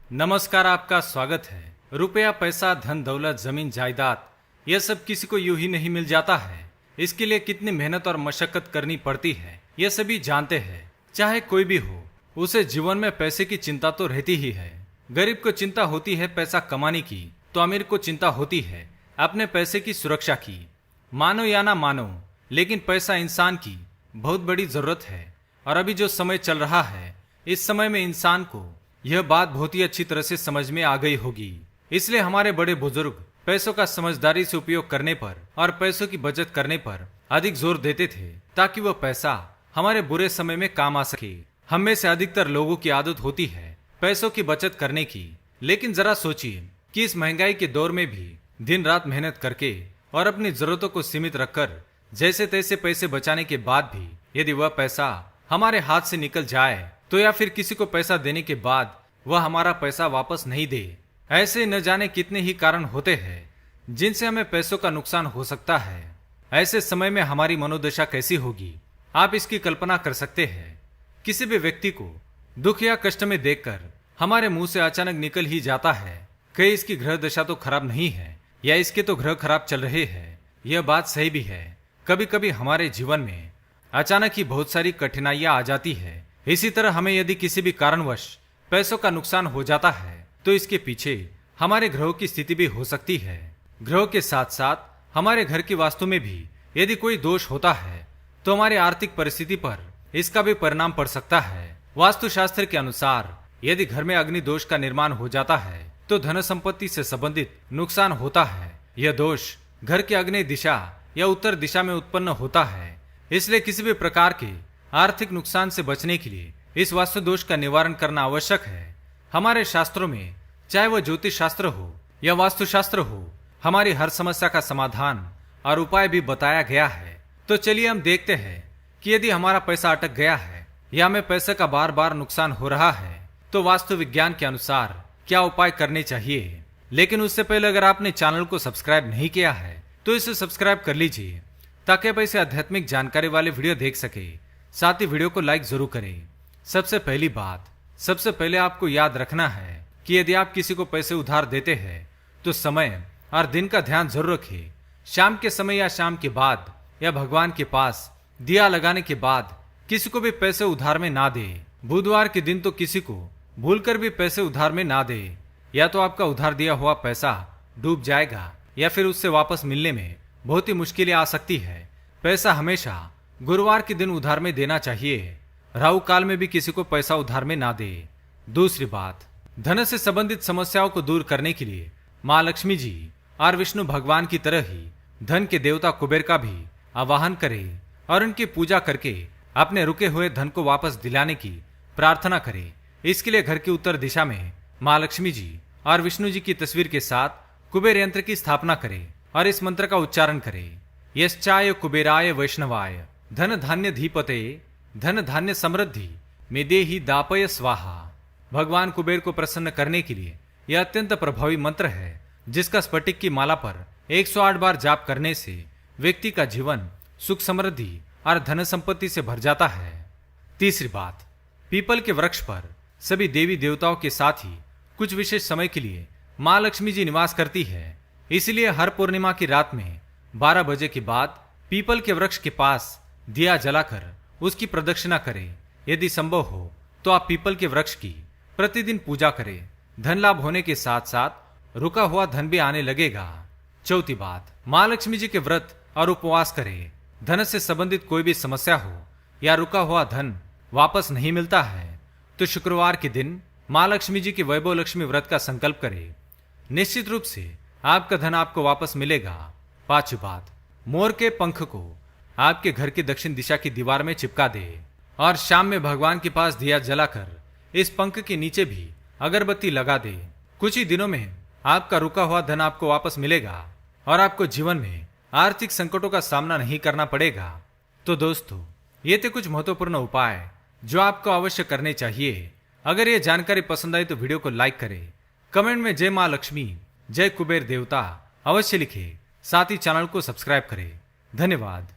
नमस्कार, आपका स्वागत है। रुपया, पैसा, धन दौलत, जमीन जायदाद, यह सब किसी को यूं ही नहीं मिल जाता है। इसके लिए कितनी मेहनत और मशक्कत करनी पड़ती है, यह सभी जानते हैं। चाहे कोई भी हो, उसे जीवन में पैसे की चिंता तो रहती ही है। गरीब को चिंता होती है पैसा कमाने की, तो अमीर को चिंता होती है अपने पैसे की सुरक्षा की। मानो या ना मानो, लेकिन पैसा इंसान की बहुत बड़ी जरूरत है। और अभी जो समय चल रहा है, इस समय में इंसान को यह बात बहुत ही अच्छी तरह से समझ में आ गई होगी। इसलिए हमारे बड़े बुजुर्ग पैसों का समझदारी से उपयोग करने पर और पैसों की बचत करने पर अधिक जोर देते थे, ताकि वह पैसा हमारे बुरे समय में काम आ सके। हम में से अधिकतर लोगों की आदत होती है पैसों की बचत करने की, लेकिन जरा सोचिए कि इस महंगाई के दौर में भी दिन रात मेहनत करके और अपनी जरूरतों को सीमित रखकर जैसे तैसे पैसे बचाने के बाद भी यदि वह पैसा हमारे हाथ से निकल जाए, तो या फिर किसी को पैसा देने के बाद वह हमारा पैसा वापस नहीं दे, ऐसे न जाने कितने ही कारण होते हैं जिनसे हमें पैसों का नुकसान हो सकता है। ऐसे समय में हमारी मनोदशा कैसी होगी, आप इसकी कल्पना कर सकते हैं। किसी भी व्यक्ति को दुख या कष्ट में देखकर हमारे मुंह से अचानक निकल ही जाता है कि इसकी ग्रह दशा तो खराब नहीं है, या इसके तो ग्रह खराब चल रहे हैं। यह बात सही भी है। कभी कभी हमारे जीवन में अचानक ही बहुत सारी कठिनाइयां आ जाती है। इसी तरह हमें यदि किसी भी कारणवश पैसों का नुकसान हो जाता है, तो इसके पीछे हमारे ग्रहों की स्थिति भी हो सकती है। ग्रहों के साथ साथ हमारे घर की वास्तु में भी यदि कोई दोष होता है, तो हमारी आर्थिक परिस्थिति पर इसका भी परिणाम पड़ सकता है। वास्तुशास्त्र के अनुसार यदि घर में अग्नि दोष का निर्माण हो जाता है, तो धन संपत्ति से संबंधित नुकसान होता है। यह दोष घर के अग्नि दिशा या उत्तर दिशा में उत्पन्न होता है। इसलिए किसी भी प्रकार के आर्थिक नुकसान से बचने के लिए इस वास्तु दोष का निवारण करना आवश्यक है। हमारे शास्त्रों में, चाहे वह ज्योतिष शास्त्र हो या वास्तुशास्त्र हो, हमारी हर समस्या का समाधान और उपाय भी बताया गया है। तो चलिए हम देखते हैं कि यदि हमारा पैसा अटक गया है या हमें पैसे का बार बार नुकसान हो रहा है, तो वास्तु विज्ञान के अनुसार क्या उपाय करने चाहिए। लेकिन उससे पहले अगर आपने चैनल को सब्सक्राइब नहीं किया है, तो इसे सब्सक्राइब कर लीजिए, ताकि आप ऐसे आध्यात्मिक जानकारी वाले वीडियो देख सके। साथ ही वीडियो को लाइक जरूर करें। सबसे पहली बात, सबसे पहले आपको याद रखना है कि यदि आप किसी को पैसे उधार देते हैं, तो समय और दिन का ध्यान जरूर रखें। शाम के समय या शाम के बाद या भगवान के पास दिया लगाने के बाद किसी को भी पैसे उधार में ना दे। बुधवार के दिन तो किसी को भूलकर भी पैसे उधार में ना दे, या तो आपका उधार दिया हुआ पैसा डूब जाएगा या फिर उससे वापस मिलने में बहुत ही मुश्किलें आ सकती है। पैसा हमेशा गुरुवार के दिन उधार में देना चाहिए। राहु काल में भी किसी को पैसा उधार में ना दे। दूसरी बात, धन से संबंधित समस्याओं को दूर करने के लिए माँ लक्ष्मी जी और विष्णु भगवान की तरह ही धन के देवता कुबेर का भी आवाहन करें और उनकी पूजा करके अपने रुके हुए धन को वापस दिलाने की प्रार्थना करें। इसके लिए घर की उत्तर दिशा में माँ लक्ष्मी जी और विष्णु जी की तस्वीर के साथ कुबेर यंत्र की स्थापना करें और इस मंत्र का उच्चारण करें। यश्चाय कुबेराय वैष्णवाय धन धान्य धीपते धन धान्य समृद्धि में देहि दापय स्वाहा। भगवान कुबेर को प्रसन्न करने के लिए यह अत्यंत प्रभावी मंत्र है, जिसका स्फटिक की माला पर 108 बार जाप करने से व्यक्ति का जीवन सुख समृद्धि और धन संपत्ति से भर जाता है। तीसरी बात, पीपल के वृक्ष पर सभी देवी देवताओं के साथ ही कुछ विशेष समय के लिए माँ लक्ष्मी जी निवास करती है। इसलिए हर पूर्णिमा की रात में 12 बजे के बाद पीपल के वृक्ष के पास दिया जलाकर उसकी प्रदक्षिणा करें। यदि संभव हो तो आप पीपल के वृक्ष की प्रतिदिन पूजा करें। धन लाभ होने के साथ साथ रुका हुआ धन भी आने लगेगा। चौथी बात, माँ लक्ष्मी जी के व्रत और उपवास करें। धन से संबंधित कोई भी समस्या हो या रुका हुआ धन वापस नहीं मिलता है, तो शुक्रवार के दिन माँ लक्ष्मी जी के वैभव लक्ष्मी व्रत का संकल्प करें। निश्चित रूप से आपका धन आपको वापस मिलेगा। पांचवी बात, मोर के पंख को आपके घर की दक्षिण दिशा की दीवार में चिपका दे और शाम में भगवान के पास दिया जलाकर इस पंख के नीचे भी अगरबत्ती लगा दे। कुछ ही दिनों में आपका रुका हुआ धन आपको वापस मिलेगा और आपको जीवन में आर्थिक संकटों का सामना नहीं करना पड़ेगा। तो दोस्तों, ये थे कुछ महत्वपूर्ण उपाय जो आपको अवश्य करने चाहिए। अगर ये जानकारी पसंद आई तो वीडियो को लाइक करें, कमेंट में जय माँ लक्ष्मी, जय कुबेर देवता अवश्य लिखें। साथ ही चैनल को सब्सक्राइब करें। धन्यवाद।